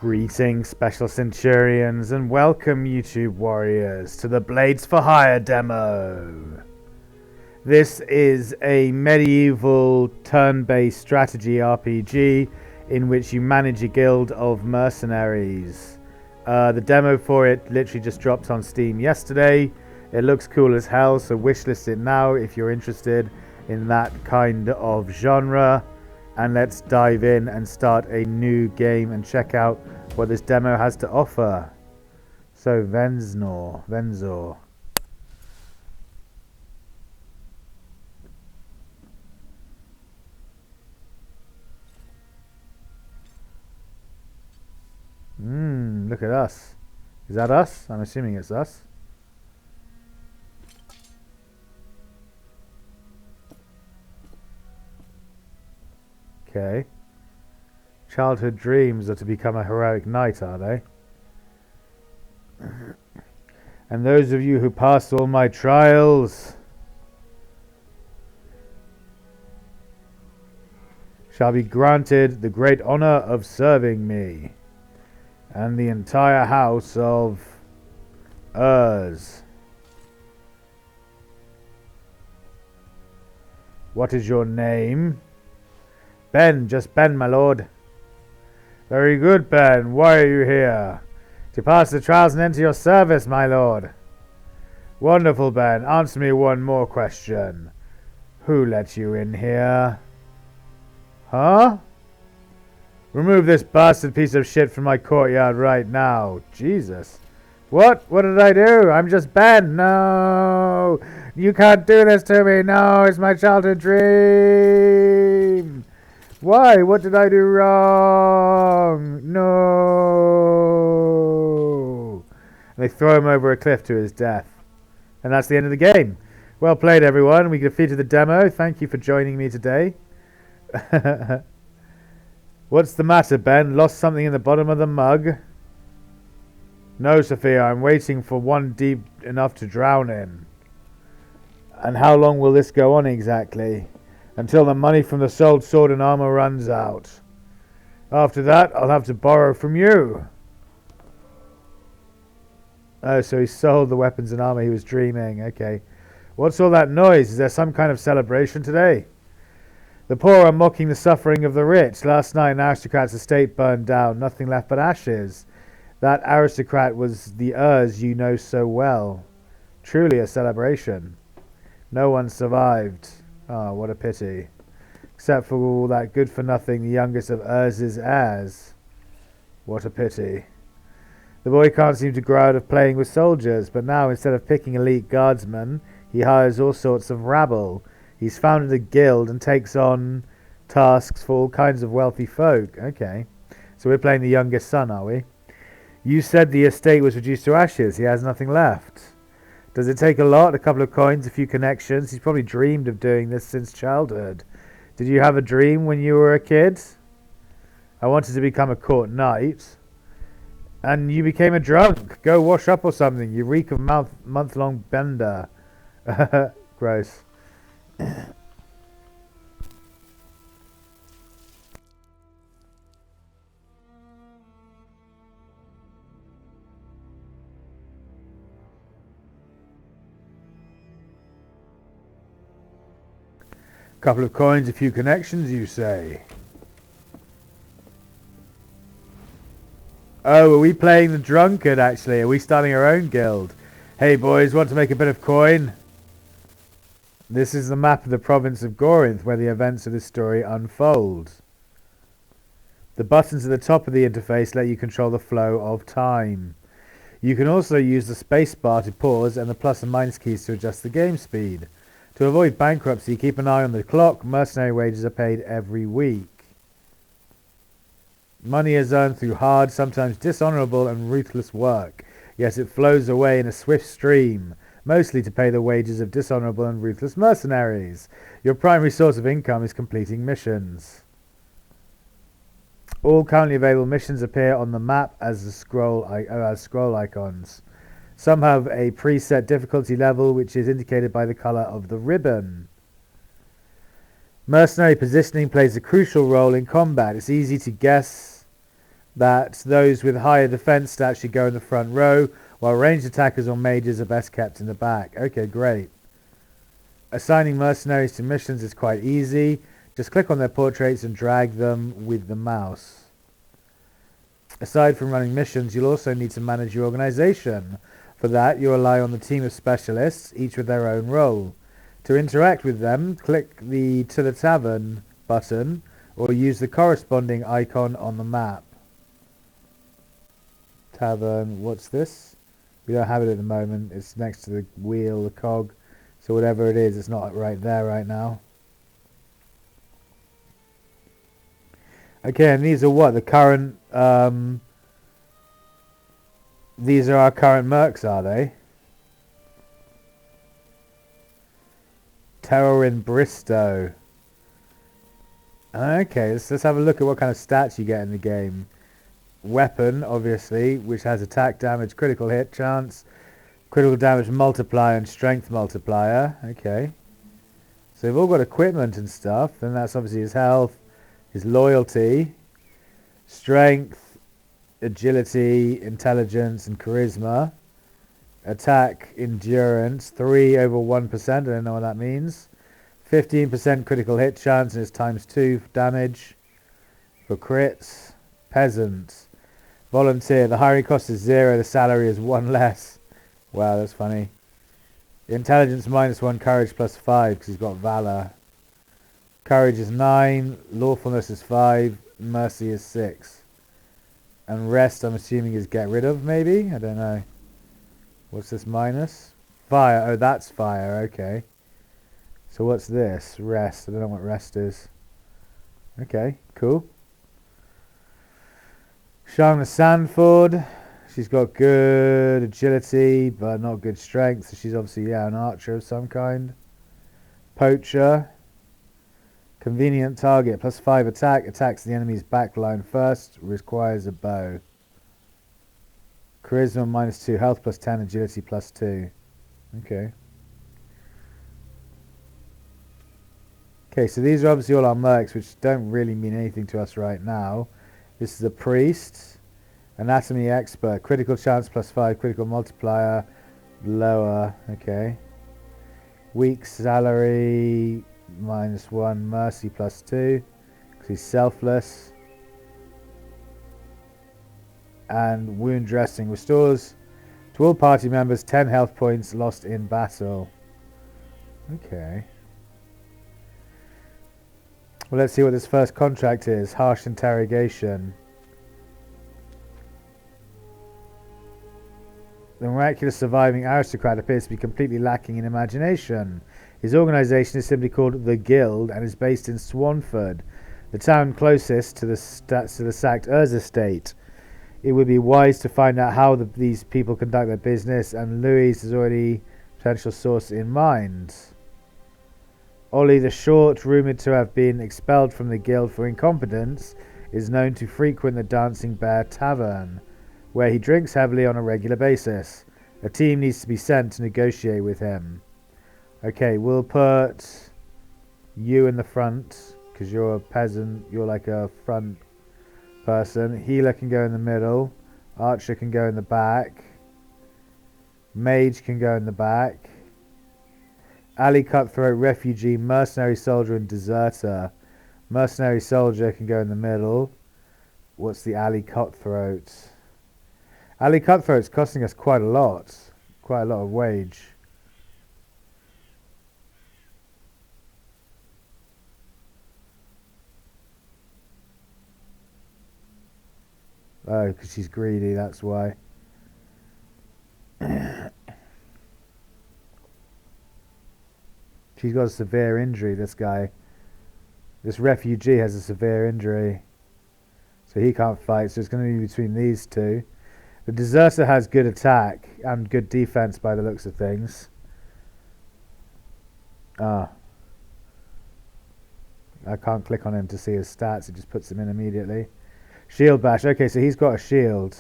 Greetings, Special Centurions, and welcome, YouTube warriors, to the Blades for Hire demo. This is a medieval turn-based strategy RPG in which you manage a guild of mercenaries. The demo for it literally just dropped on Steam yesterday. It looks cool as hell, so wishlist it now if you're interested in that kind of genre. And let's dive in and start a new game and check out what this demo has to offer. So Venzor. Look at us. Is that us? I'm assuming it's us. Okay. Childhood dreams are to become a heroic knight, are they? And those of you who passed all my trials shall be granted the great honor of serving me and the entire house of Urs. What is your name? Ben, just Ben, my lord. Very good, Ben. Why are you here? To pass the trials and enter your service, my lord. Wonderful, Ben. Answer me one more question. Who let you in here? Huh? Remove this bastard piece of shit from my courtyard right now. Jesus. What? What did I do? I'm just Ben. No. You can't do this to me. No, it's my childhood dream. Why? What did I do wrong? No. And they throw him over a cliff to his death. And that's the end of the game. Well played, everyone. We defeated the demo. Thank you for joining me today. What's the matter, Ben? Lost something in the bottom of the mug? No, Sophia. I'm waiting for one deep enough to drown in. And how long will this go on exactly? Until the money from the sold sword and armor runs out. After that, I'll have to borrow from you. Oh, so he sold the weapons and armor. He was dreaming. Okay. What's all that noise? Is there some kind of celebration today? The poor are mocking the suffering of the rich. Last night, an aristocrat's estate burned down. Nothing left but ashes. That aristocrat was the Urs you know so well. Truly a celebration. No one survived. Oh, what a pity. Except for all that good-for-nothing, the youngest of Urs's heirs. What a pity. The boy can't seem to grow out of playing with soldiers, but now instead of picking elite guardsmen, he hires all sorts of rabble. He's founded a guild and takes on tasks for all kinds of wealthy folk. Okay. So we're playing the youngest son, are we? You said the estate was reduced to ashes. He has nothing left. Does it take a lot? A couple of coins, a few connections? He's probably dreamed of doing this since childhood. Did you have a dream when you were a kid? I wanted to become a court knight. And you became a drunk. Go wash up or something. You reek of month-long bender. Gross. Couple of coins, a few connections, you say? Oh, are we playing the drunkard, actually? Are we starting our own guild? Hey, boys, want to make a bit of coin? This is the map of the province of Gorinth, where the events of this story unfold. The buttons at the top of the interface let you control the flow of time. You can also use the space bar to pause and the plus and minus keys to adjust the game speed. To avoid bankruptcy, keep an eye on the clock. Mercenary wages are paid every week. Money is earned through hard, sometimes dishonorable and ruthless work. Yet it flows away in a swift stream, mostly to pay the wages of dishonorable and ruthless mercenaries. Your primary source of income is completing missions. All currently available missions appear on the map as scroll icons. Some have a preset difficulty level, which is indicated by the color of the ribbon. Mercenary positioning plays a crucial role in combat. It's easy to guess that those with higher defense stats should go in the front row, while ranged attackers or mages are best kept in the back. Okay, great. Assigning mercenaries to missions is quite easy. Just click on their portraits and drag them with the mouse. Aside from running missions, you'll also need to manage your organization. For that, you rely on the team of specialists, each with their own role. To interact with them, click the To the Tavern button or use the corresponding icon on the map. Tavern, what's this? We don't have it at the moment. It's next to the wheel, the cog. So whatever it is, it's not right there right now. Okay, and these are what? The current... these are our current mercs, are they? Terror in Bristow. Okay, let's have a look at what kind of stats you get in the game. Weapon, obviously, which has attack damage, critical hit chance, critical damage multiplier, and strength multiplier. Okay. So they've all got equipment and stuff. Then that's obviously his health, his loyalty, strength, agility, intelligence, and charisma. Attack, endurance, 3 over 1%. I don't know what that means. 15% critical hit chance, and it's times 2 damage for crits. Peasant. Volunteer. The hiring cost is 0. The salary is 1 less. Wow, that's funny. Intelligence -1, courage +5 because he's got valor. Courage is 9, lawfulness is 5, mercy is 6. And rest, I'm assuming, is get rid of, maybe? I don't know. What's this minus? Fire. Oh, that's fire. Okay. So what's this? Rest. I don't know what rest is. Okay, cool. Shauna Sanford. She's got good agility, but not good strength. So she's obviously, yeah, an archer of some kind. Poacher. Convenient target. +5 attack. Attacks the enemy's backline first. Requires a bow. Charisma -2. Health +10. Agility +2. Okay. Okay, so these are obviously all our mercs, which don't really mean anything to us right now. This is a priest. Anatomy expert. Critical chance +5. Critical multiplier. Lower. Okay. Weak salary -1. Mercy +2. Because he's selfless. And wound dressing restores to all party members 10 health points lost in battle. Okay. Well, let's see what this first contract is. Harsh interrogation. The miraculous surviving aristocrat appears to be completely lacking in imagination. His organisation is simply called The Guild and is based in Swanford, the town closest to the sacked Urs estate. It would be wise to find out how these people conduct their business, and Louis has already a potential source in mind. Ollie the Short, rumoured to have been expelled from the guild for incompetence, is known to frequent the Dancing Bear Tavern, where he drinks heavily on a regular basis. A team needs to be sent to negotiate with him. Okay, we'll put you in the front, because you're a peasant, you're like a front person. Healer can go in the middle. Archer can go in the back. Mage can go in the back. Alley Cutthroat, Refugee, Mercenary Soldier, and Deserter. Mercenary Soldier can go in the middle. What's the Alley Cutthroat? Alley Cutthroat's costing us quite a lot. Quite a lot of wage. Oh, because she's greedy, that's why. She's got a severe injury, this guy. This refugee has a severe injury. So he can't fight, so it's going to be between these two. The deserter has good attack and good defense by the looks of things. Ah. I can't click on him to see his stats, it just puts him in immediately. Shield bash. Okay, so he's got a shield.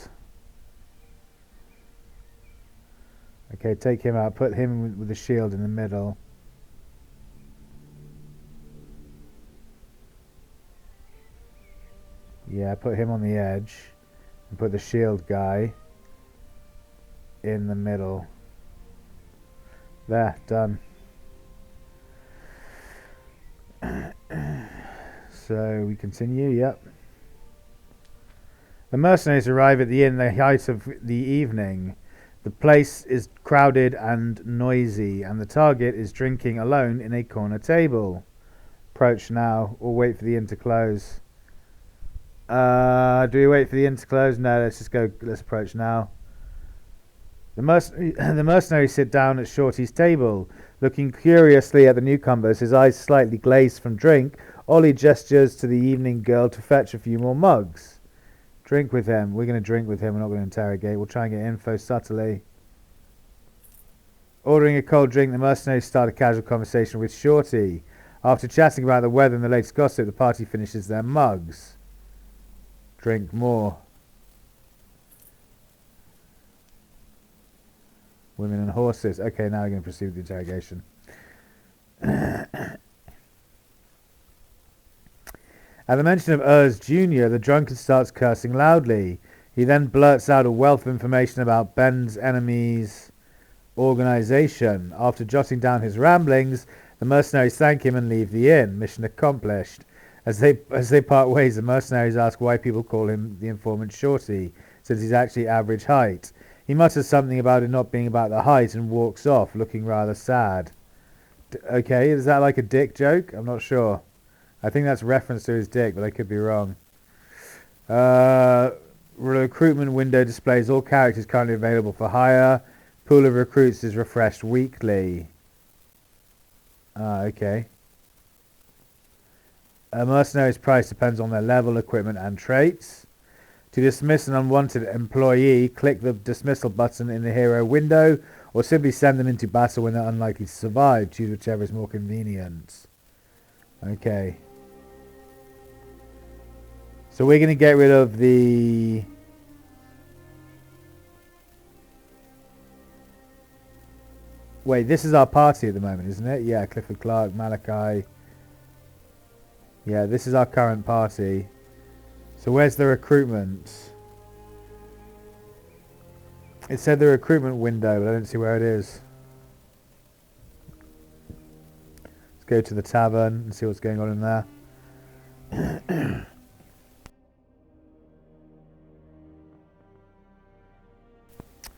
Okay, take him out. Put him with the shield in the middle. Yeah, put him on the edge. And put the shield guy in the middle. There, done. So we continue, yep. The mercenaries arrive at the inn at the height of the evening. The place is crowded and noisy, and the target is drinking alone in a corner table. Approach now, or wait for the inn to close. Do we wait for the inn to close? No, let's just go, let's approach now. The mercenaries sit down at Shorty's table. Looking curiously at the newcomers, his eyes slightly glazed from drink, Ollie gestures to the evening girl to fetch a few more mugs. Drink with him. We're going to drink with him. We're not going to interrogate. We'll try and get info subtly. Ordering a cold drink, the mercenaries start a casual conversation with Shorty. After chatting about the weather and the latest gossip, the party finishes their mugs. Drink more. Women and horses. Okay, now we're going to proceed with the interrogation. At the mention of Urs Jr., the drunkard starts cursing loudly. He then blurts out a wealth of information about Ben's enemy's organization. After jotting down his ramblings, the mercenaries thank him and leave the inn. Mission accomplished. As they part ways, the mercenaries ask why people call him the informant Shorty, since he's actually average height. He mutters something about it not being about the height and walks off, looking rather sad. Okay, is that like a dick joke? I'm not sure. I think that's reference to his dick, but I could be wrong. Recruitment window displays all characters currently available for hire. Pool of recruits is refreshed weekly. Okay. A mercenary's price depends on their level, equipment, and traits. To dismiss an unwanted employee, click the dismissal button in the hero window, or simply send them into battle when they're unlikely to survive. Choose whichever is more convenient. Okay. So we're going to get rid of the... Wait, this is our party at the moment, isn't it? Yeah, Clifford Clark, Malachi. Yeah, this is our current party. So where's the recruitment? It said the recruitment window, but I don't see where it is. Let's go to the tavern and see what's going on in there.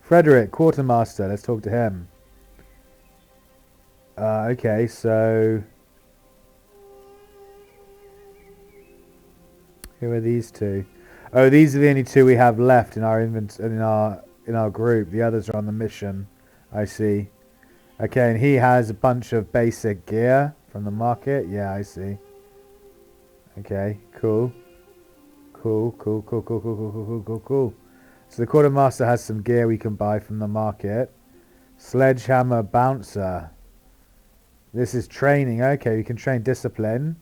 Frederick, quartermaster. Let's talk to him. Okay, so... Who are these two? Oh, these are the only two we have left in our in our group. The others are on the mission. I see. Okay, and he has a bunch of basic gear from the market. Yeah, I see. Okay, cool. Cool. So the quartermaster has some gear we can buy from the market. Sledgehammer bouncer. This is training. Okay, we can train discipline.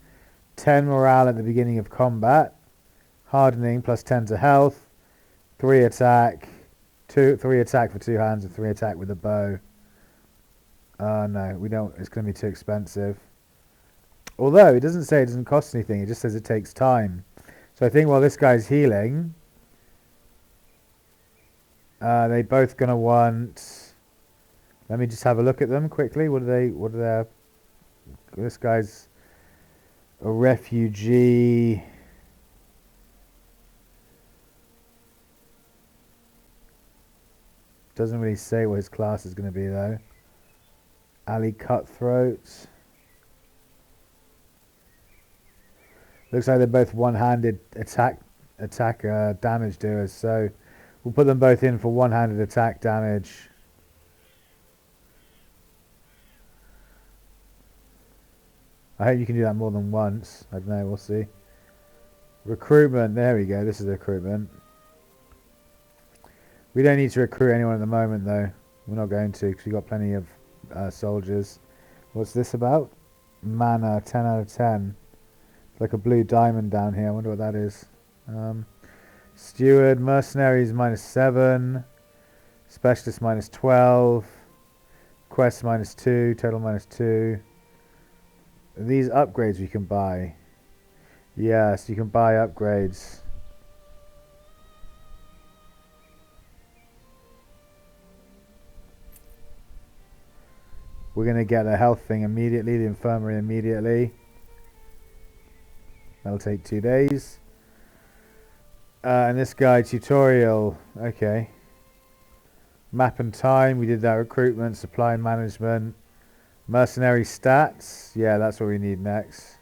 10 morale at the beginning of combat. Hardening plus 10 to health. 3 attack. 3 attack for 2 hands and 3 attack with a bow. No, we don't. It's going to be too expensive. Although it doesn't say it doesn't cost anything. It just says it takes time. So I think while this guy's healing, they both going to want... Let me just have a look at them quickly. What are their... This guy's a refugee. Doesn't really say what his class is going to be though. Ali Cutthroat. Looks like they're both one-handed attack damage doers. So we'll put them both in for one-handed attack damage. I hope you can do that more than once. I don't know, we'll see. Recruitment, there we go. This is recruitment. We don't need to recruit anyone at the moment though. We're not going to because we've got plenty of soldiers. What's this about? Mana, 10 out of 10. Like a blue diamond down here. I wonder what that is. Steward, mercenaries -7. Specialist -12. Quest -2. Total -2. These upgrades we can buy. Yes, you can buy upgrades. We're going to get the health thing immediately, the infirmary immediately. That'll take 2 days. And this guy, tutorial, okay. Map and time, we did that. Recruitment, supply management. Mercenary stats, yeah, that's what we need next.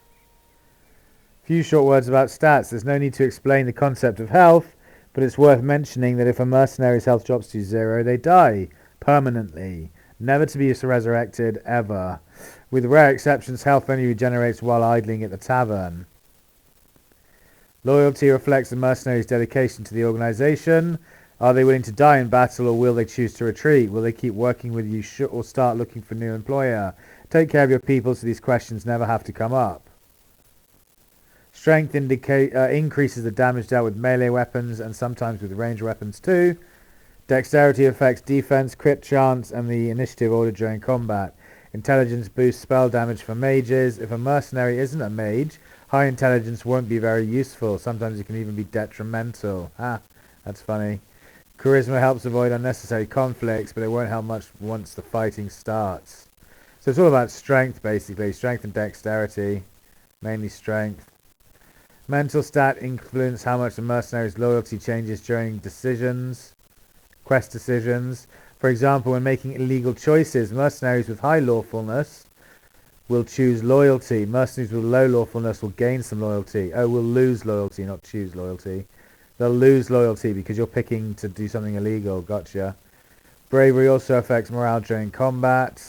Few short words about stats. There's no need to explain the concept of health, but it's worth mentioning that if a mercenary's health drops to 0, they die permanently, never to be resurrected ever. With rare exceptions, health only regenerates while idling at the tavern. Loyalty reflects the mercenary's dedication to the organization. Are they willing to die in battle, or will they choose to retreat? Will they keep working with you or start looking for a new employer? Take care of your people so these questions never have to come up. Strength increases the damage dealt with melee weapons and sometimes with ranged weapons too. Dexterity affects defense, crit chance, and the initiative order during combat. Intelligence boosts spell damage for mages. If a mercenary isn't a mage, high intelligence won't be very useful. Sometimes it can even be detrimental. That's funny. Charisma helps avoid unnecessary conflicts, but it won't help much once the fighting starts. So it's all about strength, basically. Strength and dexterity. Mainly strength. Mental stat influence how much the mercenary's loyalty changes during quest decisions. For example, when making illegal choices, mercenaries with high lawfulness will choose loyalty. Mercenaries with low lawfulness will gain some loyalty. Oh, will lose loyalty, not choose loyalty. They'll lose loyalty because you're picking to do something illegal. Gotcha. Bravery also affects morale during combat.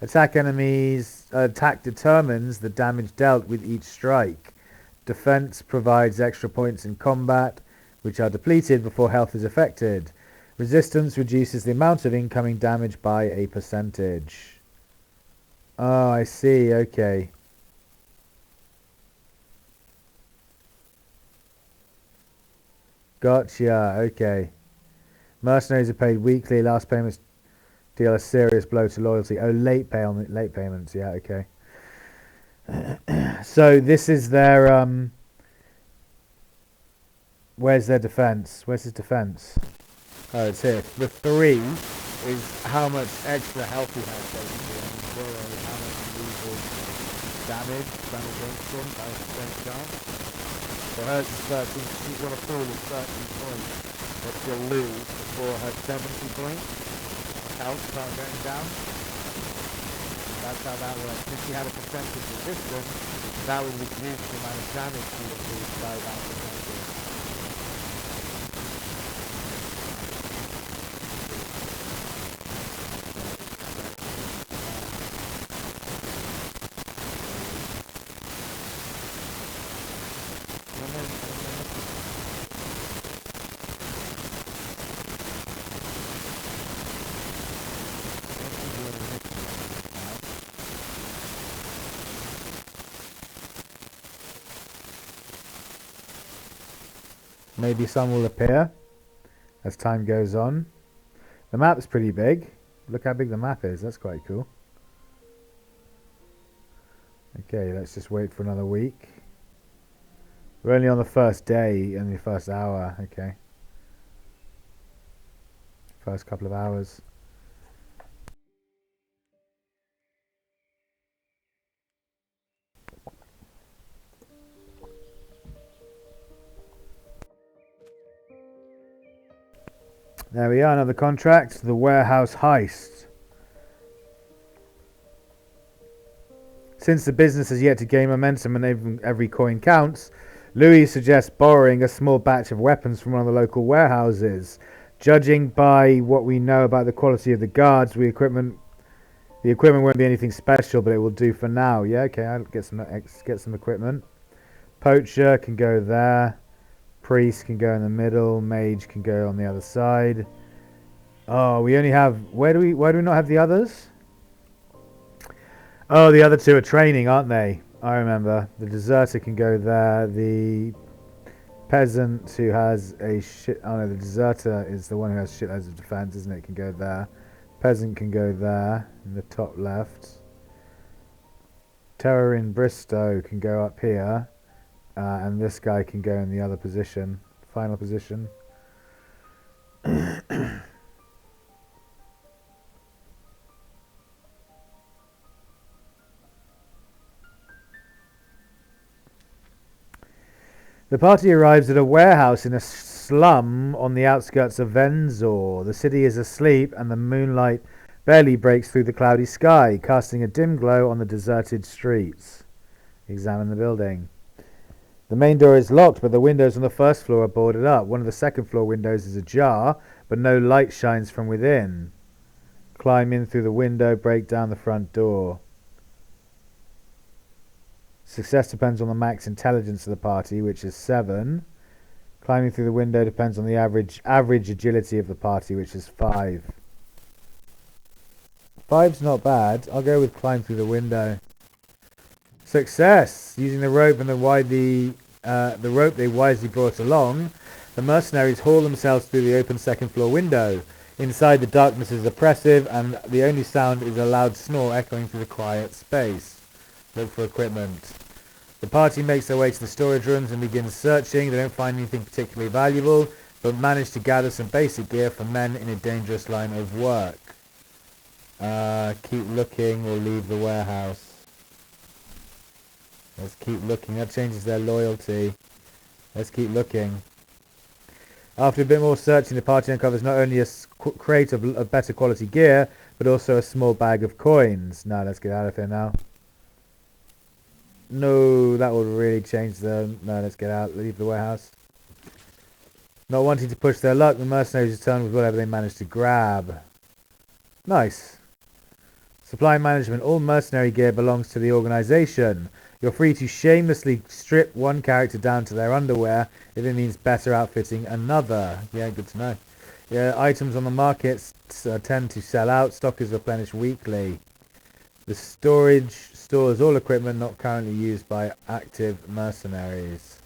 Attack determines the damage dealt with each strike. Defense provides extra points in combat, which are depleted before health is affected. Resistance reduces the amount of incoming damage by a percentage. Oh, I see. Okay. Gotcha. Okay. Mercenaries are paid weekly. Last payments deal a serious blow to loyalty. Oh, late payments. Yeah, okay. So this is their where's their defense? Where's his defense? Oh, it's here. The 3 is how much extra health he has, basically, and 0 is how much he loses damage done against him by a strength chance. So hers is 13. She's got a pool of 13 points that she'll lose before her 70 points. Health start going down. That's how that works. If you had a percentage resistance, that would reduce the amount of damage you would do by that percentage. Maybe some will appear as time goes on. The map's pretty big. Look how big the map is. That's quite cool. Okay, let's just wait for another week. We're only on the first day and the first hour. Okay. First couple of hours. There we are, another contract. The warehouse heist. Since the business has yet to gain momentum and every coin counts, Louis suggests borrowing a small batch of weapons from one of the local warehouses. Judging by what we know about the quality of the guards, the equipment won't be anything special, but it will do for now. Yeah, okay, I'll get some equipment. Poacher can go there. Priest can go in the middle. Mage can go on the other side. Oh, we only have... Why do we not have the others? Oh, the other 2 are training, aren't they? I remember. The deserter can go there. The peasant who has a shit... Oh no, the deserter is the one who has shitloads of defense, isn't it? Can go there. Peasant can go there in the top left. Terror in Bristow can go up here. And this guy can go in the other position. Final position. The party arrives at a warehouse in a slum on the outskirts of Venzor. The city is asleep and the moonlight barely breaks through the cloudy sky, casting a dim glow on the deserted streets. Examine the building. The main door is locked, but the windows on the first floor are boarded up. One of the second floor windows is ajar, but no light shines from within. Climb in through the window, break down the front door. Success depends on the max intelligence of the party, which is 7. Climbing through the window depends on the average agility of the party, which is 5. 5's not bad. I'll go with climb through the window. Success! Using the rope and the rope they wisely brought along, the mercenaries haul themselves through the open second floor window. Inside, the darkness is oppressive, and the only sound is a loud snore echoing through the quiet space. Look for equipment. The party makes their way to the storage rooms and begins searching. They don't find anything particularly valuable, but manage to gather some basic gear for men in a dangerous line of work. Keep looking or leave the warehouse. Let's keep looking. That changes their loyalty. Let's keep looking. After a bit more searching, the party uncovers not only a crate of better quality gear, but also a small bag of coins. Now, let's get out of here now. No, that will really change them. No, let's get out. Leave the warehouse. Not wanting to push their luck, the mercenaries return with whatever they manage to grab. Nice. Supply management. All mercenary gear belongs to the organization. You're free to shamelessly strip one character down to their underwear if it means better outfitting another. Yeah, good to know. Yeah, items on the markets tend to sell out. Stock is replenished weekly. The storage stores all equipment not currently used by active mercenaries.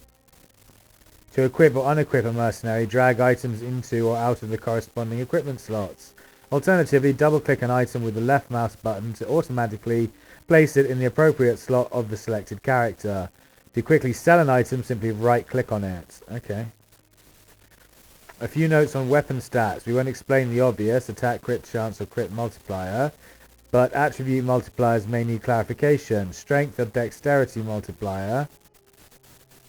To equip or unequip a mercenary, drag items into or out of the corresponding equipment slots. Alternatively, double-click an item with the left mouse button to automatically place it in the appropriate slot of the selected character. To quickly sell an item, simply right-click on it. Okay. A few notes on weapon stats. We won't explain the obvious, attack, crit chance, or crit multiplier. But attribute multipliers may need clarification. Strength or dexterity multiplier.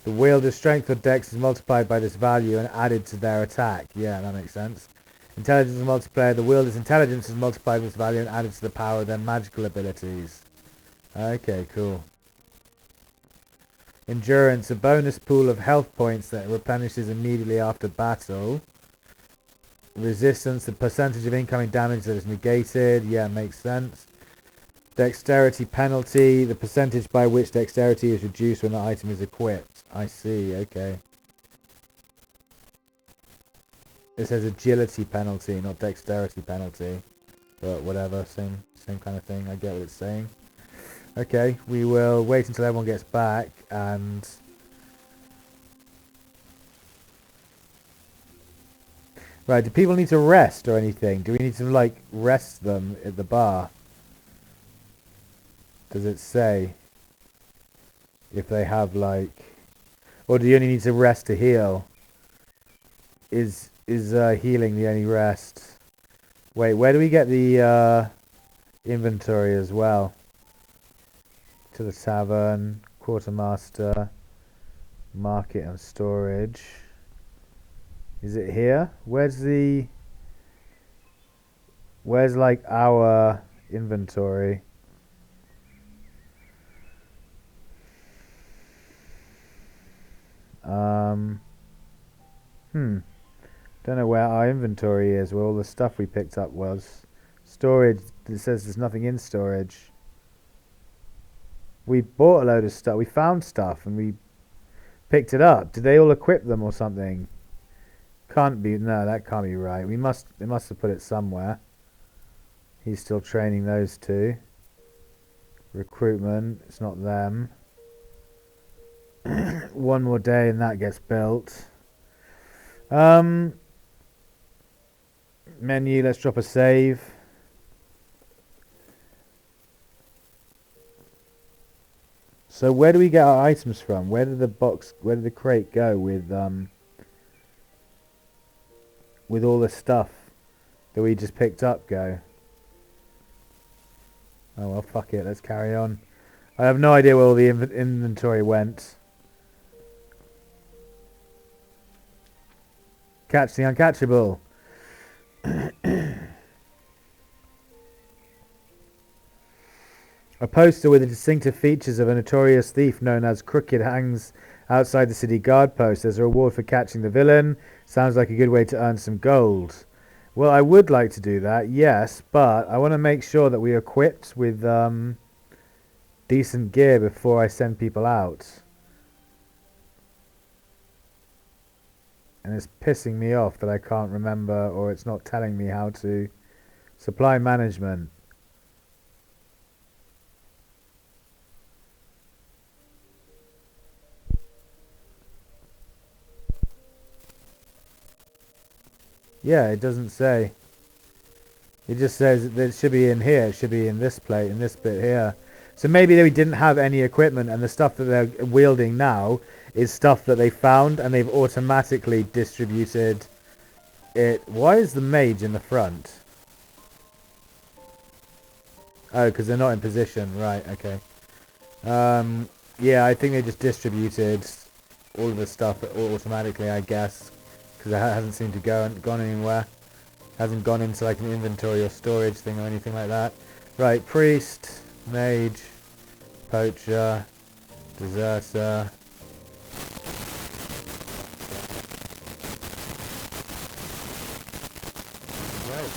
The wielder's strength or dex is multiplied by this value and added to their attack. Yeah, that makes sense. Intelligence multiplier. The wielder's intelligence is multiplied by this value and added to the power of their magical abilities. Okay, cool. Endurance. A bonus pool of health points that replenishes immediately after battle. Resistance, the percentage of incoming damage that is negated. Yeah, makes sense. Dexterity penalty, the percentage by which dexterity is reduced when the item is equipped. I see, okay. It says agility penalty, not dexterity penalty. But whatever, same kind of thing. I get what it's saying. Okay, we will wait until everyone gets back and... Right, do people need to rest or anything? Do we need to, like, rest them at the bar? Does it say? If they have, like... Or do you only need to rest to heal? Is healing the only rest? Wait, where do we get the inventory as well? To the tavern, quartermaster, market and storage. Is it here? Where's like our inventory? Don't know where our inventory is, where all the stuff we picked up was. Storage, it says there's nothing in storage. We bought a load of stuff, we found stuff and we picked it up. Did they all equip them or something? Can't be, no, that can't be right. They must have put it somewhere. He's still training those two. Recruitment, it's not them. One more day and that gets built. Menu, let's drop a save. So where do we get our items from? Where did the crate go with all the stuff that we just picked up go? Oh well, fuck it, let's carry on. I have no idea where all the inventory went. Catch the uncatchable. A poster with the distinctive features of a notorious thief known as Crooked hangs outside the city guard post. There's a reward for catching the villain. Sounds like a good way to earn some gold. Well, I would like to do that, yes, but I want to make sure that we are equipped with decent gear before I send people out. And it's pissing me off that I can't remember, or it's not telling me how to. Supply management. Yeah, it doesn't say. It just says that it should be in here. It should be in this plate, in this bit here. So maybe they didn't have any equipment, and the stuff that they're wielding now is stuff that they found, and they've automatically distributed it. Why is the mage in the front? Oh, because they're not in position. Right, okay. Yeah, I think they just distributed all of the stuff automatically, I guess. Because it hasn't seemed to gone anywhere. Hasn't gone into like an inventory or storage thing or anything like that. Right, priest, mage, poacher, deserter. Right.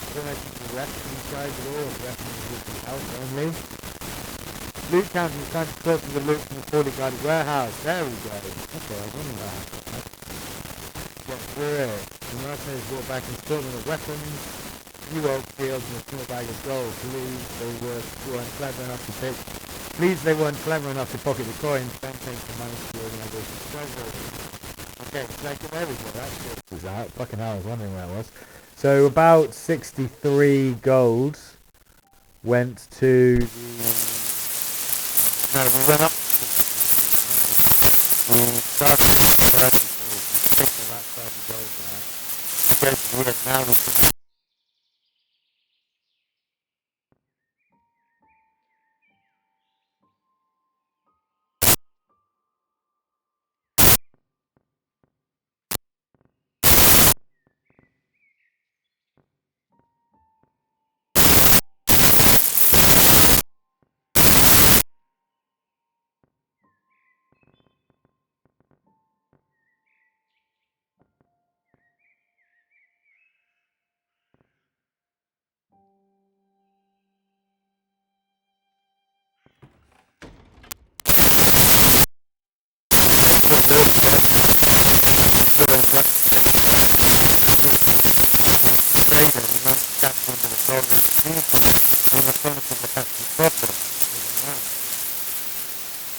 I don't know if you can rest these guys at all, if resting is using health only. Loot counter is trying to sort through the loot from the poorly guarded warehouse. There we go. Okay, I was wondering what happened. Get through it. The mercenaries brought back an assortment of weapons, few old shields, and a small bag of gold. Please, they weren't clever enough to pick. Please, they weren't clever enough to pocket the coins. Don't take the money to the organization treasury. Okay, collected everything. That's good. Was that? Fucking hell, I was wondering where it was. So about 63 gold went to the... No, we went up. We started first. Take the last side of the gold now. Okay, so now we can...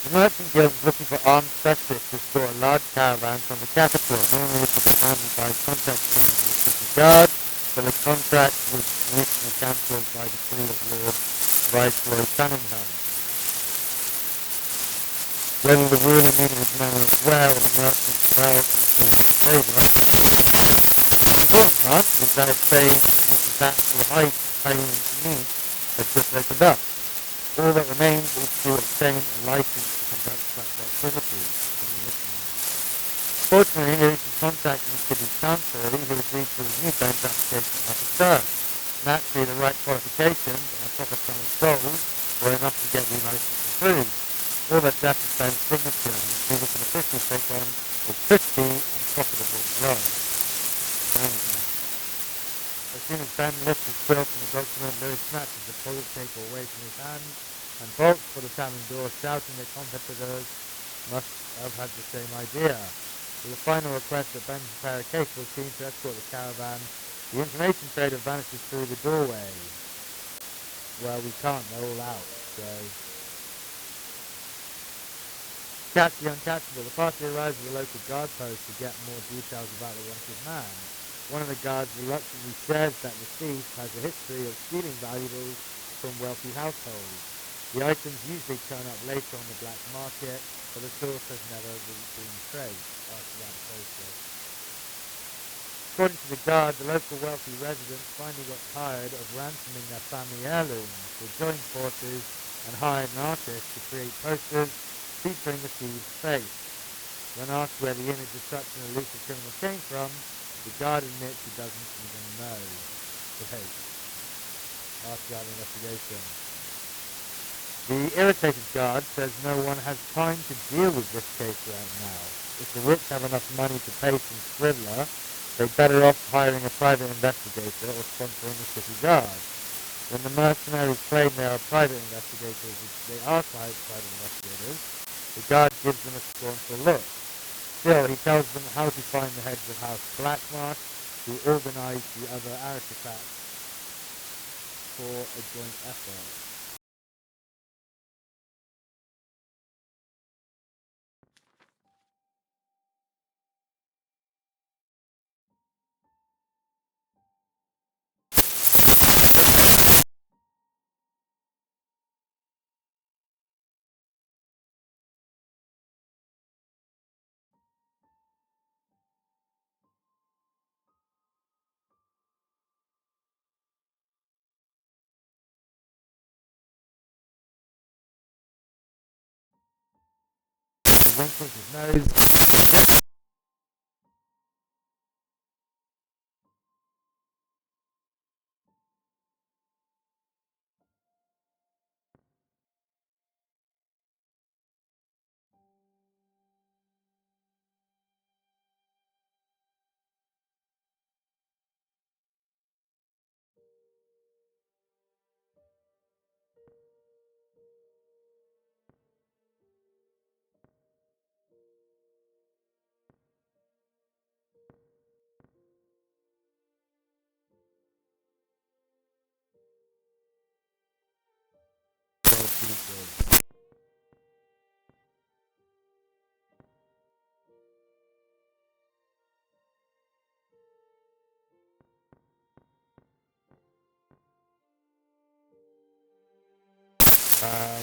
The merchant guild is looking for armed specialists to store a large caravan from the capital. Normally this will be handled by contract teams in the city guard, but the contract was recently cancelled by decree of Lord Viceroy Cunningham. Whether the ruler meeting his man well or the merchant well is in his favour. The important part is that it's saying that the high-paying meat has just opened up. All that remains is to obtain a license to conduct such activities. Fortunately, he reached contact with the city council who agreed to review Ben's application at the start. Naturally, the right qualifications and a proper sum of gold were enough to get the license approved. All that's left is Ben's signature, and he can officially take on a crispy and profitable role. As soon as Ben lifts his quill from the document, Lewis snatches the toilet paper away from his hand and bolts for the tavern door, shouting that competitors must have had the same idea. With a final request that Ben prepare a capable team to escort the caravan, the information trader vanishes through the doorway. Well, we can't, they're all out, so... Catch the uncatchable. The party arrives at the local guard post to get more details about the wanted man. One of the guards reluctantly shares that the thief has a history of stealing valuables from wealthy households. The items usually turn up later on the black market, but the source has never been traced after that process. According to the guard, the local wealthy residents finally got tired of ransoming their family heirlooms. They joined forces and hired an artist to create posters featuring the thieves' face. When asked where the image of such an elusive criminal came from, the guard admits he doesn't even know. Great. Ask about the investigation. The irritated guard says no one has time to deal with this case right now. If the rich have enough money to pay some scribbler, they're better off hiring a private investigator or sponsoring a city guard. When the mercenaries claim they are private investigators, they are private investigators, the guard gives them a scornful look. Still, he tells them how to find the heads of House Blackmarsh, who organize the other aristocrats for a joint effort. He wrinkles his nose.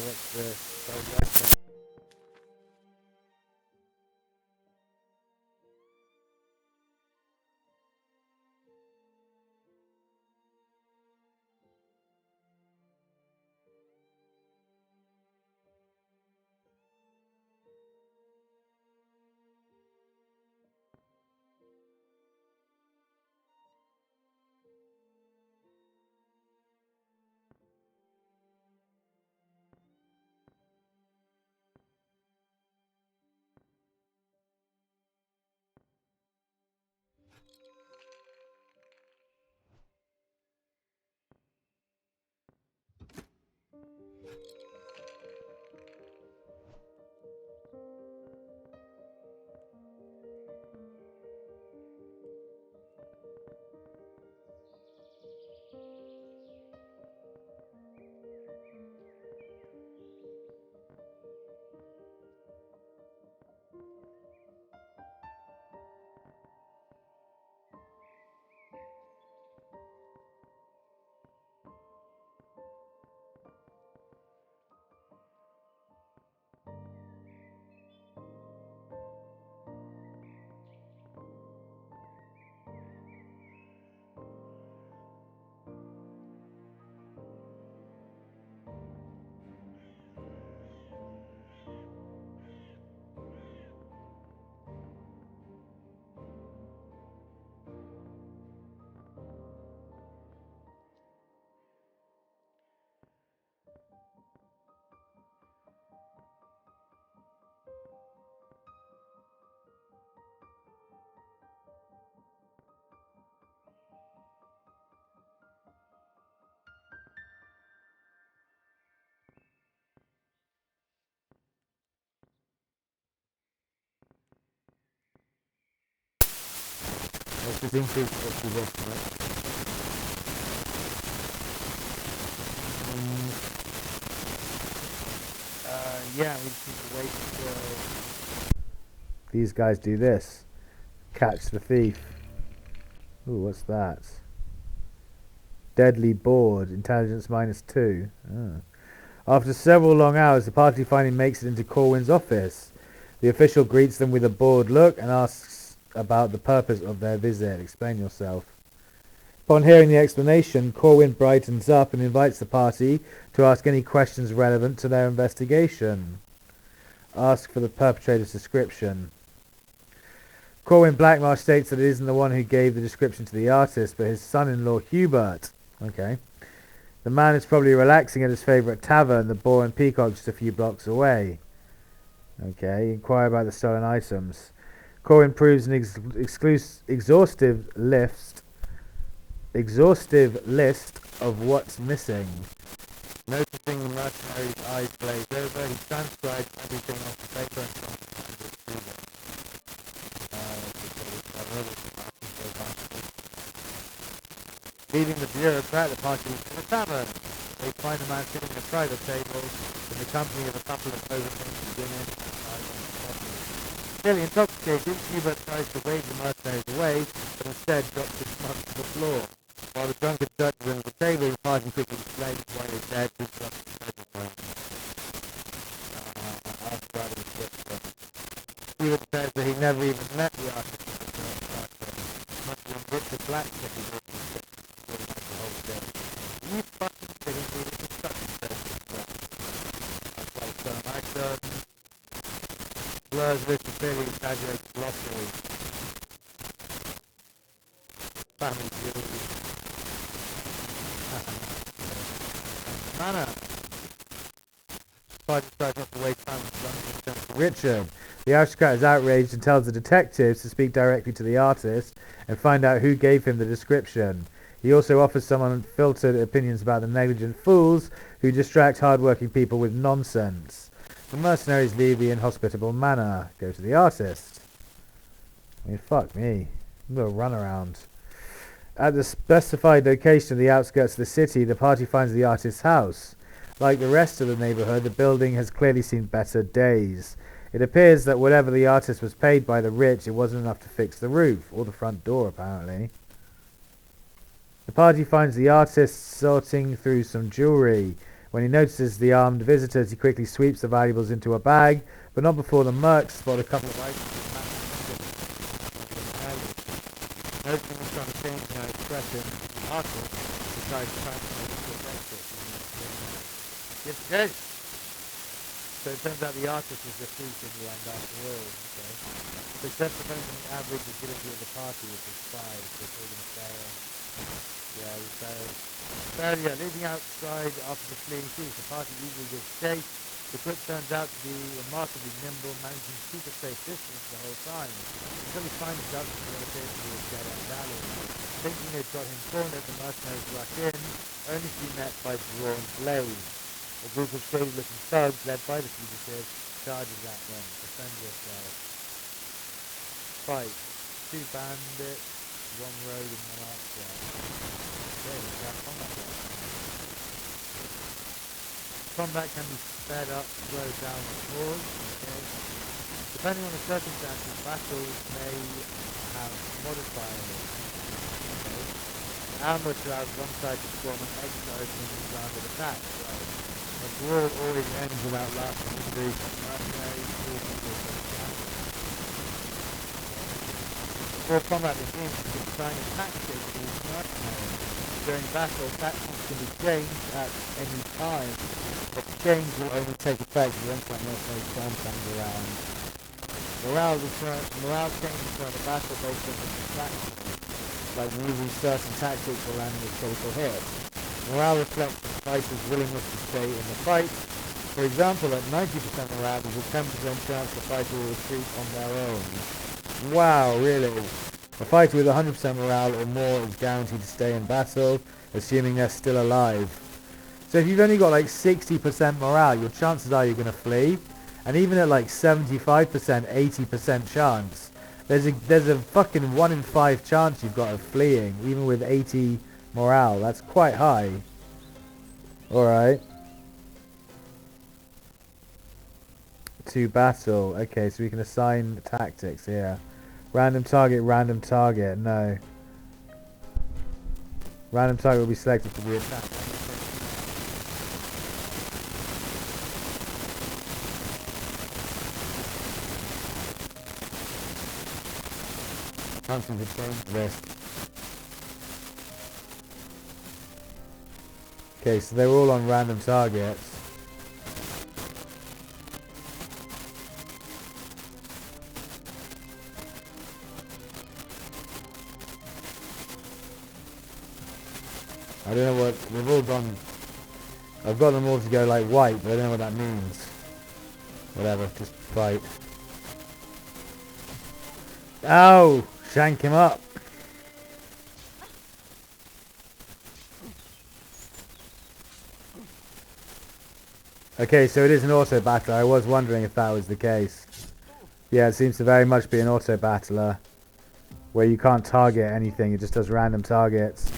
What's this? Let's just increase what we want, right? Yeah, we just need to wait until these guys do this. Catch the thief. Ooh, what's that? Deadly bored. Intelligence -2. Oh. After several long hours, the party finally makes it into Corwin's office. The official greets them with a bored look and asks about the purpose of their visit. Explain yourself. Upon hearing the explanation, Corwin brightens up and invites the party to ask any questions relevant to their investigation. Ask for the perpetrator's description. Corwin Blackmarsh states that it isn't the one who gave the description to the artist, but his son-in-law Hubert. Okay. The man is probably relaxing at his favourite tavern, the Boar and Peacock, just a few blocks away. Okay. Inquire about the stolen items. Corwin proves an exhaustive list of what's missing. Noticing the mercenary's eyes glaze over, he transcribes everything off the paper and transcribes it to them. Leaving the bureaucrat, the party to the tavern. They find the man sitting at a private table in the company of a couple of overthink Guinness and coffee. Clearly intoxicated, Hubert tries to wave the mercenaries away, but instead drops his mug to the floor. While the drunkard judges him at the table, the party quickly explains why they dared to disrupt the treasure room. Hubert says that he never even met the artist in the first chapter. Much of Richard Blacksmith is also the whole day. You fucking kidding me? This is such a special stuff. That's like some action. Blurs with the fairly exaggerated glossary. Family jewelry. Manner. Party tries not to waste time with Richard. The aristocrat is outraged and tells the detectives to speak directly to the artist and find out who gave him the description. He also offers some unfiltered opinions about the negligent fools who distract hard-working people with nonsense. The mercenaries leave the inhospitable manor. Go to the artist. I mean, fuck me. I'm gonna run around. At the specified location of the outskirts of the city, the party finds the artist's house. Like the rest of the neighborhood, the building has clearly seen better days. It appears that whatever the artist was paid by the rich, it wasn't enough to fix the roof, or the front door apparently. The party finds the artist sorting through some jewelry. When he notices the armed visitors, he quickly sweeps the valuables into a bag, but not before the mercs spot a couple of items. Noticing this trying to change her expression, the artist decides to transform into a exit. Yes, yes. So it turns out the artist was the thief in the end after all. Okay. Success depends on the average agility of the party, which is 5, so it's all going to fail. Yeah, we failed. Failure. Leaving outside after the fleeing thief, the party easily gives chase. The crook turns out to be remarkably nimble, managing to keep a safe distance the whole time, until he finds out that what appears to be a dead-end alley. Thinking they've got him cornered, the mercenaries rush in, only to be met by drawn blades. A group of shady-looking thugs, led by the fugitive, charges at them. Defend yourself. Fight. 2 bandits, 1 rogue and 1 archer. Okay, we have combat. Combat can be sped up, slowed down, or paused. Okay. Depending on the circumstances, battles may have modifiers. Okay. Ambush allows one side to form an extra opening in round of attack. Right. A brawl always ends without lasting injuries. Mercenaries, before combat begins, you can assign a tactic to each mercenary. During battle, tactics can be changed at any time, but change will only take effect once that mercenary's turn comes around. Morale changes throughout the battle based on different factors, like using certain tactics or landing a critical hit. Morale reflects the fighter's willingness to stay in the fight. For example, at 90% morale, there's a 10% chance the fighter will retreat on their own. Wow, really? A fighter with 100% morale or more is guaranteed to stay in battle, assuming they're still alive. So if you've only got like 60% morale, your chances are you're going to flee. And even at like 75%, 80% chance, there's a fucking 1 in 5 chance you've got of fleeing, even with 80 morale. That's quite high. Alright. To battle. Okay, so we can assign tactics here. Random target, no. Random target will be selected for the attack. Hunting for change list. Okay, so they're all on random targets. I don't know what... They've all gone... I've got them all to go like white, but I don't know what that means. Whatever, just fight. Ow! Shank him up. Okay, so it is an auto battler. I was wondering if that was the case. Yeah, it seems to very much be an auto battler, where you can't target anything. It just does random targets.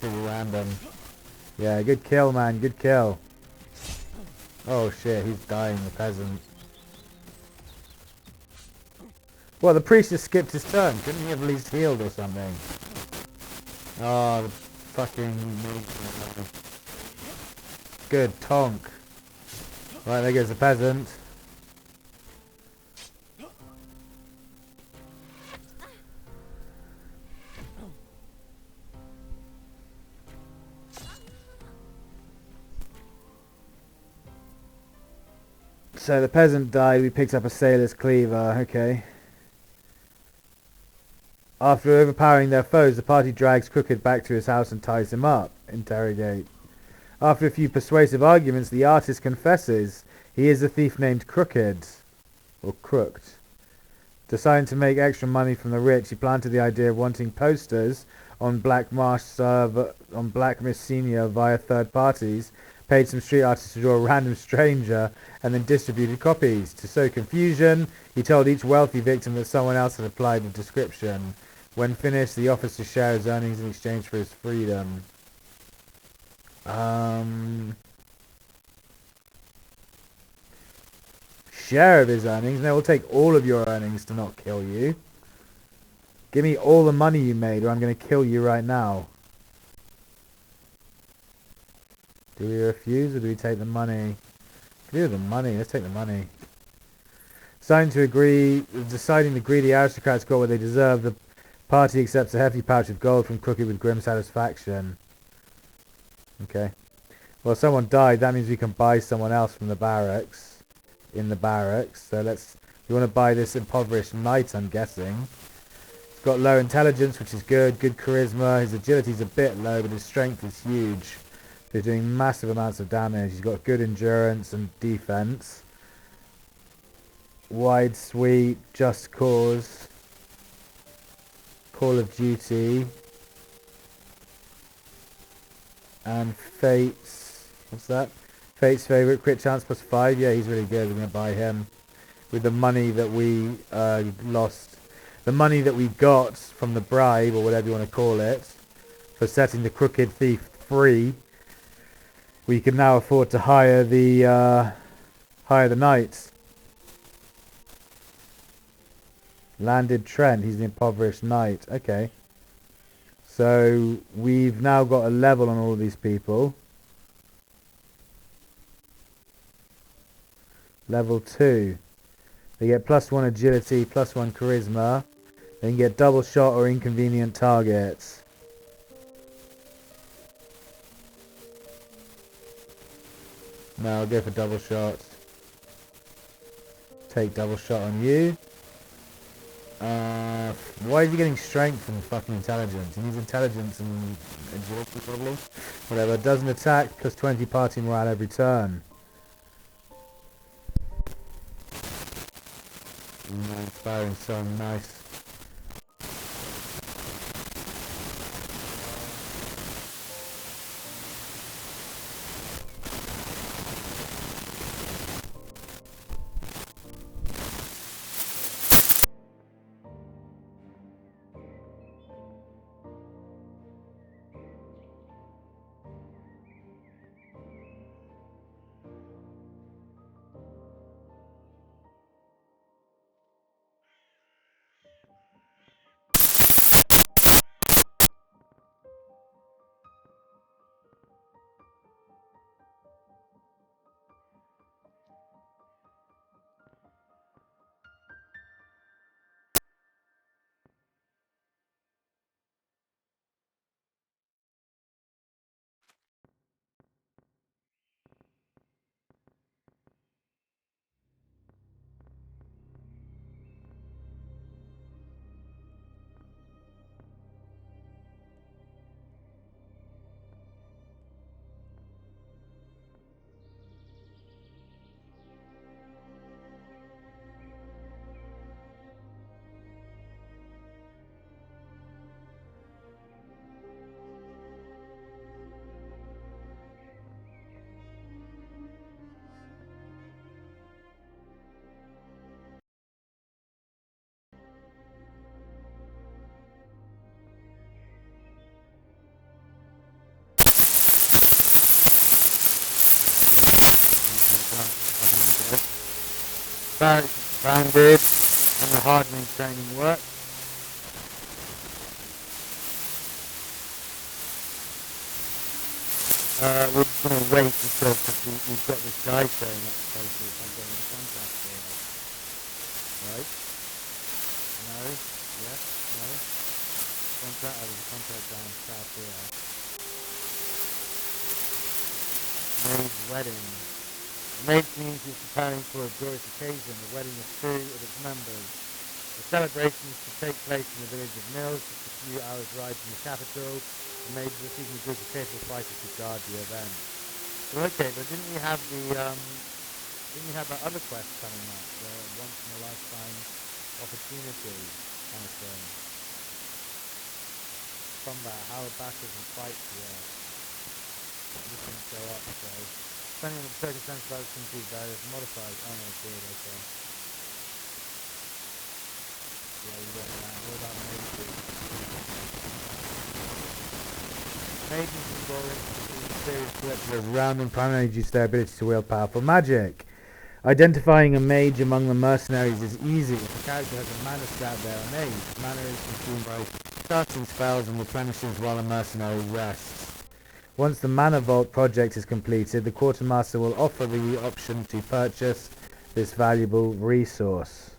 Random. Yeah, good kill, man. Good kill. Oh shit, he's dying, the peasant. Well, the priest just skipped his turn. Couldn't he have at least healed or something? Oh, the fucking... Good tonk. Right, there goes the peasant. So the peasant died, we picked up a sailor's cleaver, okay. After overpowering their foes, the party drags Crooked back to his house and ties him up. Interrogate. After a few persuasive arguments, the artist confesses he is a thief named Crooked, or Crooked. Deciding to make extra money from the rich, he planted the idea of wanting posters on Black Mercenary via third parties, paid some street artists to draw a random stranger, and then distributed copies. To sow confusion, he told each wealthy victim that someone else had applied the description. When finished, he offers to share his earnings in exchange for his freedom. Share of his earnings? No, we'll take all of your earnings to not kill you. Give me all the money you made or I'm going to kill you right now. Do we refuse or do we take the money? Do the money. Let's take the money. Deciding the greedy aristocrats got what they deserve, the party accepts a hefty pouch of gold from Crooked with grim satisfaction. Okay. Well, someone died. That means we can buy someone else from the barracks. In the barracks. So you want to buy this impoverished knight, I'm guessing. He's got low intelligence, which is good. Good charisma. His agility's a bit low, but his strength is huge. He's doing massive amounts of damage. He's got good endurance and defense. Wide sweep, just cause, Call of Duty, and Fate's, what's that? Fate's favourite, crit chance +5. Yeah, he's really good. We're going to buy him with the money that we lost. The money that we got from the bribe, or whatever you want to call it, for setting the Crooked thief free. We can now afford to hire the knights. Landed Trent, he's the impoverished knight. Okay. So we've now got a level on all of these people. Level 2. They get +1 agility, +1 charisma. They can get double shot or inconvenient targets. No, I'll go for double shot. Take double shot on you. Why is he getting strength and fucking intelligence? He needs intelligence and agility probably. Whatever. Doesn't attack, +20 party morale every turn. Firing so nice. Barracks expanded and the hardening training work. We're going to wait until we've got this guy showing up places I'm getting in contact here. Right? No? Yes? No? Contact? Oh, there's a contact down south here. Maid's wedding. The maid community is preparing for a joyous occasion, the wedding of two of its members. The celebration is to take place in the village of Mills, just a few hours' ride from the capital. The maid is receiving a group of capable fighters to guard the event. Well, okay, but didn't we have that other quest coming up, the once in a lifetime opportunity kind of thing? Combat, how battles and fights work. This didn't show up, so depending on the circumstances, others can be various modifiers. Oh no, good, okay. Yeah, you got that. What about mages? Mages is boring. Serious threats of rounding primarily due to their ability to wield powerful magic. Identifying a mage among the mercenaries is easy. If a character has a mana stat, they are a mage. Mana is consumed by casting spells and replenishes while a mercenary rests. Once the Mana Vault project is completed, the Quartermaster will offer the option to purchase this valuable resource.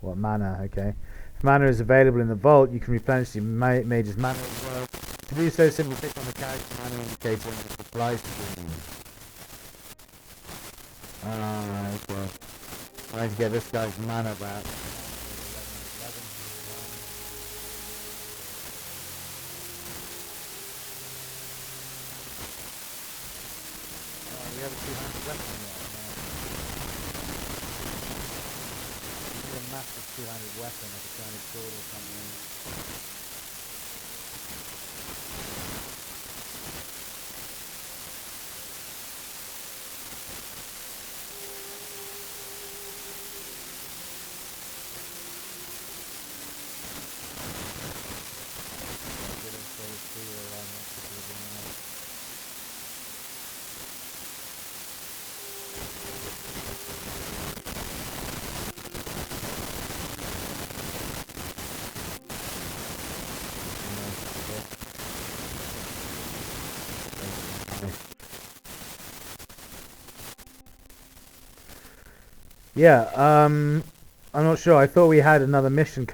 What mana? Okay. If mana is available in the vault, you can replenish your mage's mana as well. To do so, simply click on the character mana indicator on the supply screen. Okay. I need to get this guy's mana back. We have a 200 weapon right now. We need a massive 200 weapon, like a 200 sword or something. Yeah, I'm not sure. I thought we had another mission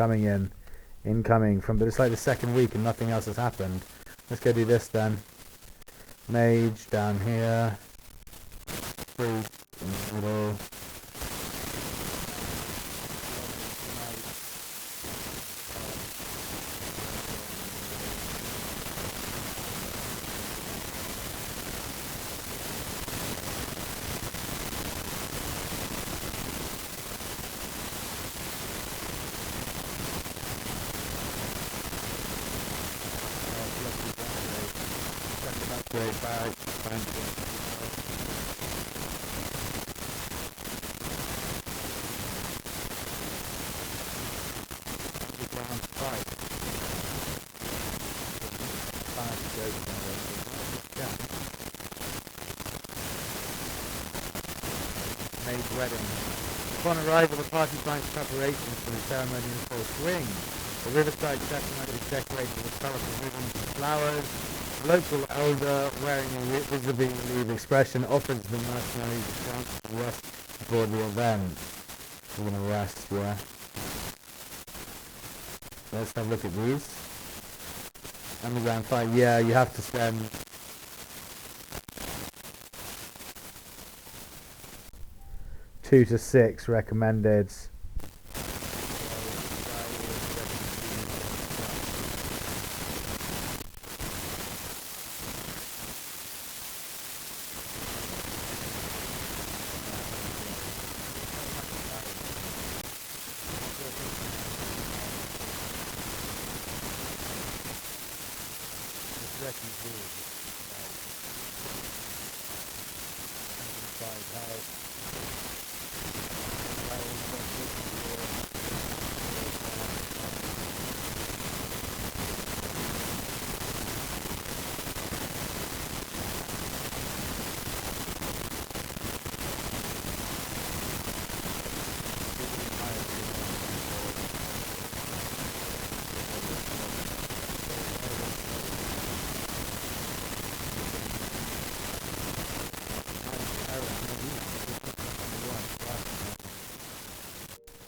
incoming from, but it's like the second week and nothing else has happened. Let's go do this then. Mage down here. Priest in the middle. Wedding. Upon arrival, the party finds preparations for the ceremony in full swing. The riverside settlement is decorated with colourful ribbons and flowers. A local elder, wearing a visibly relieved expression, offers the mercenaries a chance to rest before the event. We're going to rest, yeah. Let's have a look at these. Underground fight, yeah, you have to spend 2 to 6 recommended.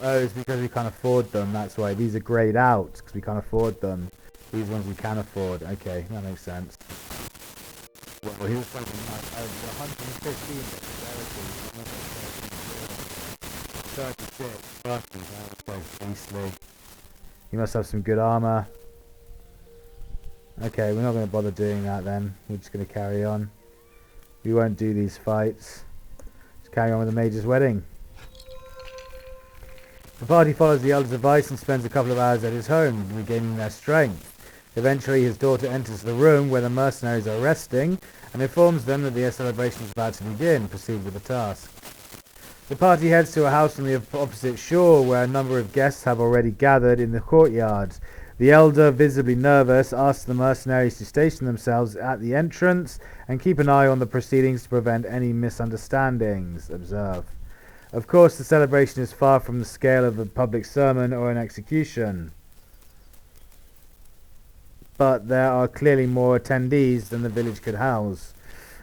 Oh, it's because we can't afford them, that's why. These are grayed out, because we can't afford them. These ones we can afford. Okay, that makes sense. Well, he was talking like, 115 dexterity, 36. Fucking hell, that's so beastly. He must have some good armor. Okay, we're not going to bother doing that then. We're just going to carry on. We won't do these fights. Just carry on with the mage's wedding. The party follows the elder's advice and spends a couple of hours at his home, regaining their strength. Eventually, his daughter enters the room where the mercenaries are resting and informs them that the celebration is about to begin. Proceed with the task. The party heads to a house on the opposite shore where a number of guests have already gathered in the courtyard. The elder, visibly nervous, asks the mercenaries to station themselves at the entrance and keep an eye on the proceedings to prevent any misunderstandings. Observe. Of course, the celebration is far from the scale of a public sermon or an execution. But there are clearly more attendees than the village could house,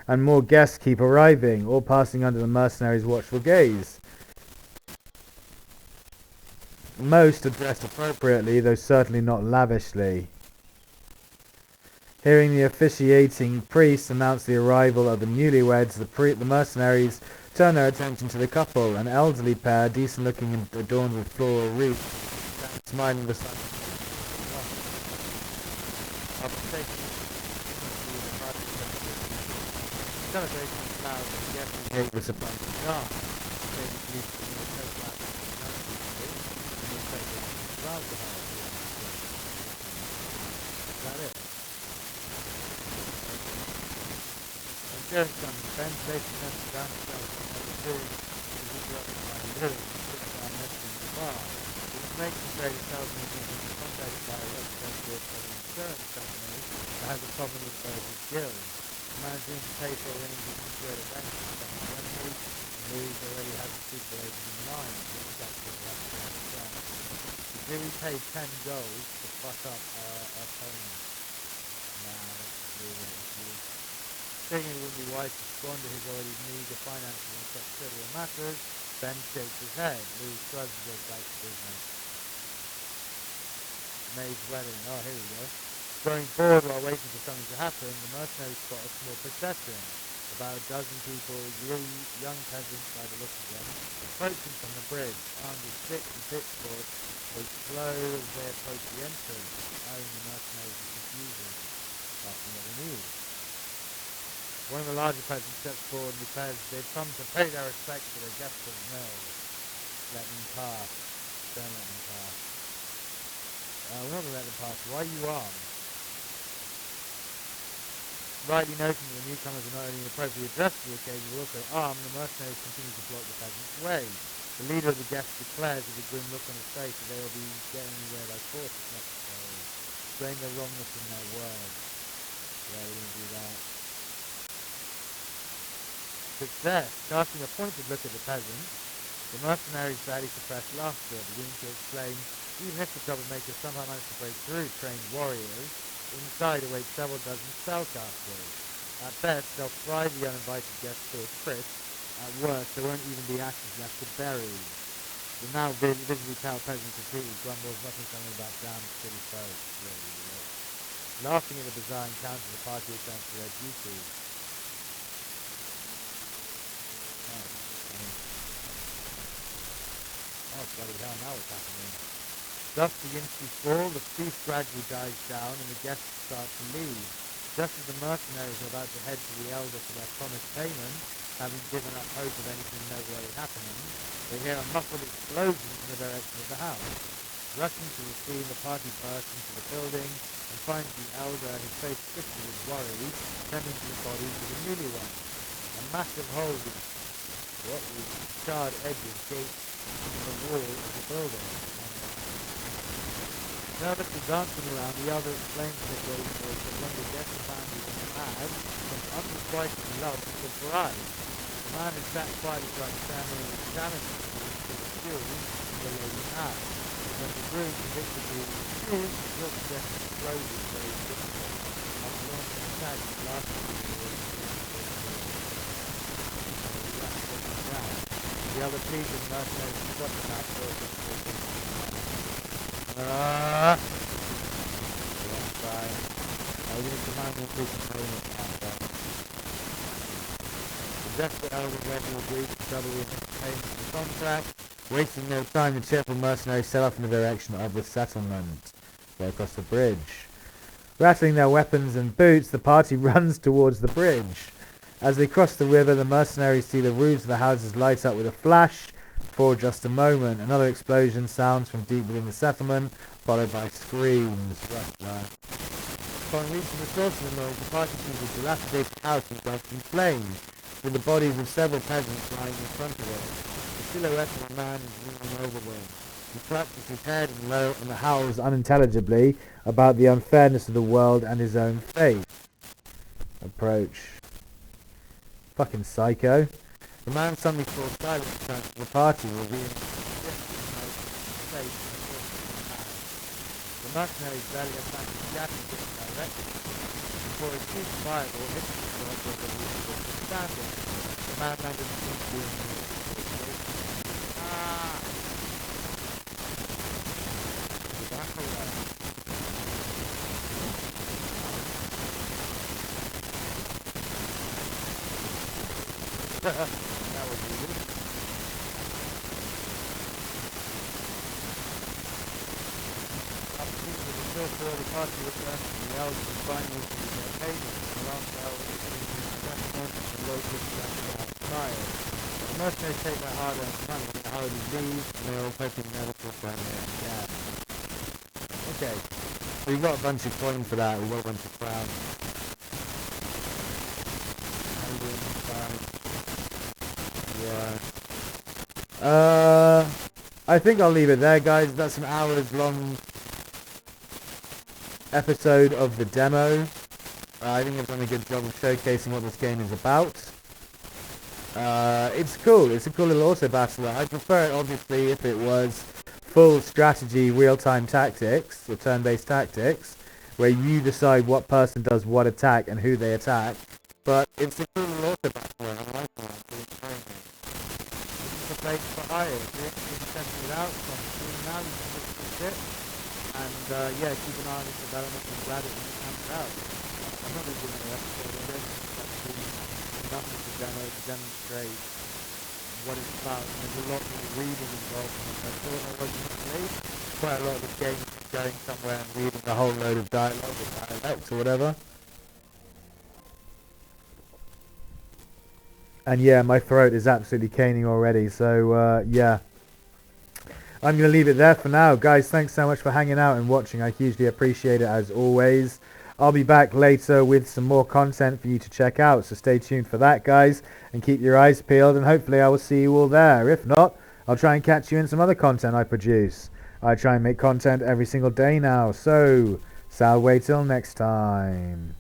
and more guests keep arriving, all passing under the mercenaries' watchful gaze. Most are dressed appropriately, though certainly not lavishly. Hearing the officiating priest announce the arrival of the newlyweds, the mercenaries turn their attention to the couple, an elderly pair, decent looking and adorned with floral wreaths, smiling the sun. Has a problem with Burgess Guild. Managing to pay for arranging integrated events and Louis already has a stipulation in mind. The jury paid 10 gold to fuck up our opponent. Nah, let's leave it with you. Thinking it would be wise to squander his already meager finances on such trivial matters, Ben shakes his head. Louis shrugs and goes back to business. Mage wedding. Oh, here we go. Growing bored while waiting for something to happen, the mercenaries spot a small procession. About a dozen people, young peasants by the look of them, approaching from the bridge, armed with sticks and pitchforks. They slow as they approach the entrance, eyeing the mercenaries with confusion, asking what they need. One of the larger peasants steps forward and declares they've come to pay their respects to their guests of mill. Let them pass. Don't let them pass. We're not going to let them pass. Why are you armed? Rightly noting that the newcomers are not only appropriately dressed for the occasion, but also armed, the mercenaries continue to block the peasants' way. The leader of the guests declares with a grim look on his face that they will be getting away by force if necessary, displaying their wrongness in their words. Yeah, we're going to do that. Success. Casting a pointed look at the peasants, the mercenaries badly suppress laughter, beginning to exclaim, even if the troublemakers somehow manage to break through trained warriors, inside await several dozen spellcasters. At best, they'll fry the uninvited guests to a crisp. At worst, there won't even be ashes left to bury. The now visibly pale peasant repeatedly grumbles something about damned city folk. Laughing at the bizarre encounter, the party returns to their duties. Oh, bloody hell, now what's happening? Dusk begins to fall, the feast gradually dies down, and the guests start to leave. Just as the mercenaries are about to head to the elder for their promised payment, having given up hope of anything noteworthy happening, they hear a muffled explosion from the direction of the house. Rushing to the scene, the party bursts into the building and finds the elder, his face twisted with worry, tending to the bodies of the newlyweds. A massive hole with charred edges gapes in the wall of the building. Nervously dancing around, the elder explains to the grave boys that one of the guest families had some unrequited love for the bride. The man is sat quietly trying to ceremony with challenges to the skills of the lady had. When the groom convicted the accused, the guilt guest explodes very quickly. After launching a tag, the last of the down. The other pleasing mercenaries who got the map were we need to mind more people playing it now. The desperate elder ready agreed to double the payment of the contract. Wasting no time, the cheerful mercenaries set off in the direction of the settlement. Go across the bridge. Rattling their weapons and boots, the party runs towards the bridge. As they cross the river, the mercenaries see the roofs of the houses light up with a flash. For just a moment, another explosion sounds from deep within the settlement, followed by screams. Upon reaching the source of the noise, the party sees a dilapidated house engulfed in flames, with the bodies of several peasants lying in front of it. The silhouette of a man is leaning over them. He clutches his head and howls unintelligibly about the unfairness of the world and his own fate. Approach. Fucking psycho. The man suddenly falls silent and turns to the party, revealing his face. The mercenaries barely attack the gap in different directions. Before his huge fireball hits the sword where the roof was standing, the man landed in the that was easy. Opportunity to kill for the party returns to the elves and finally to their pagans, and alarm bells and local fire. The mercenaries take their hard-earned money and hurriedly leave, and they're all hoping never to return there again. Okay, we got a bunch of coins for that, we got a bunch of crowns. Yeah. I think I'll leave it there, guys. That's an hours long episode of the demo. I think I've done a good job of showcasing what this game is about. It's cool. It's a cool little auto battler. I'd prefer it, obviously, if it was full strategy, real-time tactics, or turn-based tactics, where you decide what person does what attack and who they attack. But it's a cool little auto battler. I like that. It's a place for hire. If you're interested in testing it out, so I'm doing now, you can look at it. And yeah, keep an eye on its development and grab it when it comes out. I'm not really doing an episode of it. That's enough of the demo to demonstrate what it's about. And there's a lot more reading involved in it. I thought I wasn't played. Quite a lot of the game is going somewhere and reading a whole load of dialogue or dialect or whatever. And yeah, my throat is absolutely caning already, so yeah. I'm going to leave it there for now. Guys, thanks so much for hanging out and watching. I hugely appreciate it as always. I'll be back later with some more content for you to check out, so stay tuned for that, guys. And keep your eyes peeled, and hopefully I will see you all there. If not, I'll try and catch you in some other content I produce. I try and make content every single day now, so wait till next time.